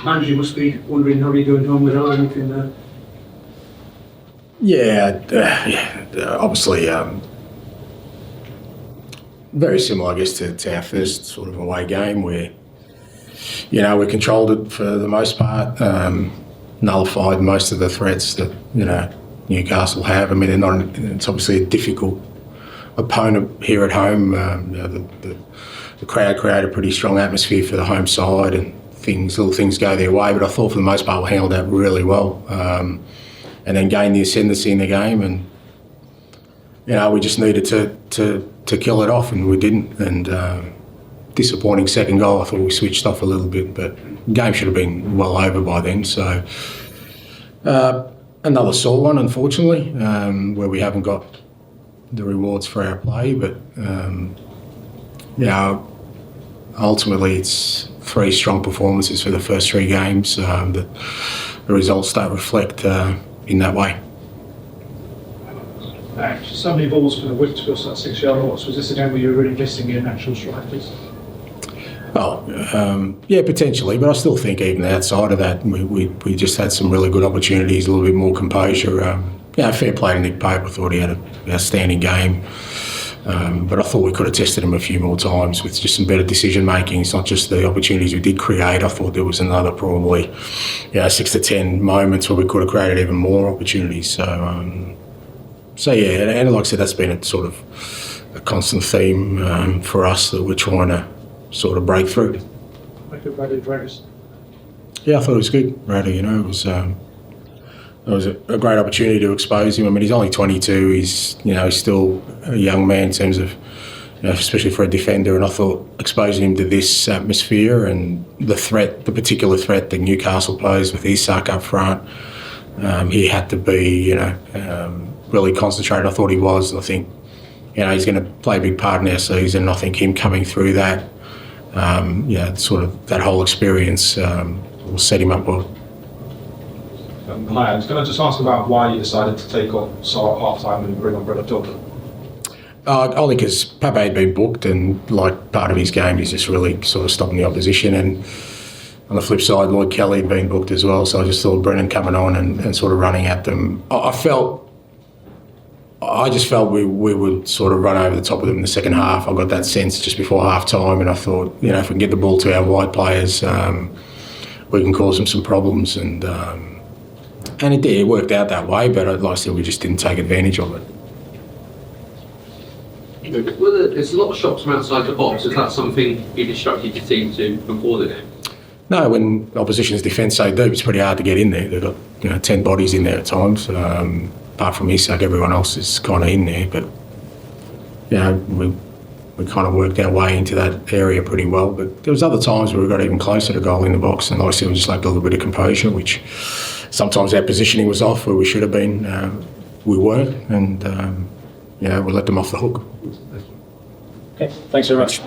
Ange, you must be wondering how you're going home without anything there. Obviously, very similar, I guess, to our first sort of away game where, we controlled it for the most part, nullified most of the threats that, Newcastle have. I mean, it's obviously a difficult opponent here at home. The crowd created a pretty strong atmosphere for the home side and little things go their way, but I thought for the most part we handled that really well. And then gained the ascendancy in the game, and we just needed to kill it off, and we didn't. And disappointing second goal. I thought we switched off a little bit, but the game should have been well over by then. So another sore one, unfortunately, where we haven't got the rewards for our play. But ultimately, it's 3 strong performances for the first 3 games. The results don't reflect in that way. So many balls for the whip to us at 6-yard box. Was this a game where you were really missing your natural strikers? Potentially, but I still think even outside of that, we just had some really good opportunities, a little bit more composure. Fair play to Nick Pope. I thought he had an outstanding game. But I thought we could have tested him a few more times with just some better decision making. It's not just the opportunities we did create. I thought there was another probably 6 to 10 moments where we could have created even more opportunities. And like I said, that's been a sort of a constant theme for us that we're trying to sort of break through. Like a Radu Dragusin. Yeah, I thought it was good. Radu, it was a great opportunity to expose him. I mean, he's only 22. He's still a young man in terms of, especially for a defender. And I thought exposing him to this atmosphere and the particular threat that Newcastle posed with Isak up front, he had to be, really concentrated. I thought he was. I think, he's going to play a big part in our season. I think him coming through that, sort of that whole experience will set him up well. Hi, I was going to just ask about why you decided to take on Saar at half-time and bring on Radu. Only because Pepe had been booked, and like part of his game, he's just really sort of stopping the opposition. And on the flip side, Lloyd Kelly had been booked as well, so I just thought Brennan coming on and sort of running at them. I just felt we would sort of run over the top of them in the second half. I got that sense just before half-time, and I thought, if we can get the ball to our wide players, we can cause them some problems. And it did. It worked out that way, but like I said, we just didn't take advantage of it. Well, there's a lot of shots from outside the box. Is that something you instructed your team to before the game? No, when opposition's defence so deep, it's pretty hard to get in there. They've got 10 bodies in there at times. Apart from Isak, everyone else is kind of in there. But we kind of worked our way into that area pretty well. But there was other times where we got even closer to goal in the box, and like I said, we just lacked a little bit of composure, which sometimes our positioning was off where we should have been. We weren't, and we let them off the hook. Okay, thanks very much.